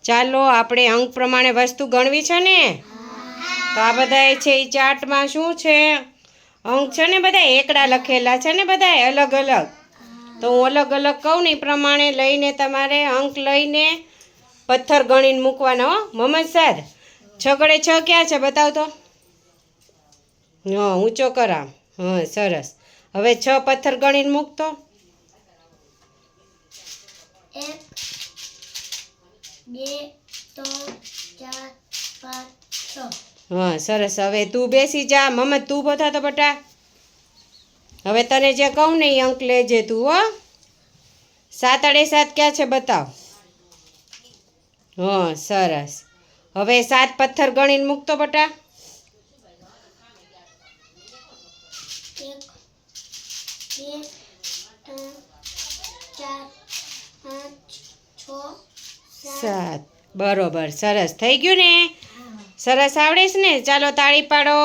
ચાલો આપણે અંક પ્રમાણે વસ્તુ ગણવી છે ને, તો આ બધા છે એ ચાર્ટમાં શું છે, અંક છે ને બધા એકડા લખેલા છે ને બધા અલગ અલગ. તો હું અલગ અલગ કહું ને એ પ્રમાણે લઈને તમારે અંક લઈને પથ્થર ગણીને મૂકવાના. હો મોહમ્મદ સર, 6 × 6 ક્યાં છે બતાવ તો. હા ઊંચો કરામ. હા સરસ. હવે 6 પથ્થર ગણીને મૂકતો. 1 2 3 4 5 6. હા સરસ. હવે તું બેસી જા. મોહમ્મદ તું બતા તો બટા. હવે તને જે કહું ને એ અંક લેજે તું. હો 7 × 7 ક્યાં છે બતાવ. હા સરસ. હવે 7 પથ્થર ગણીને મૂકતો બટા. 1 2 3 4 5 6 7. બરોબર. સરસ થઈ ગયું ને. સરસ આવડે છે ને. ચાલો તાળી પાડો.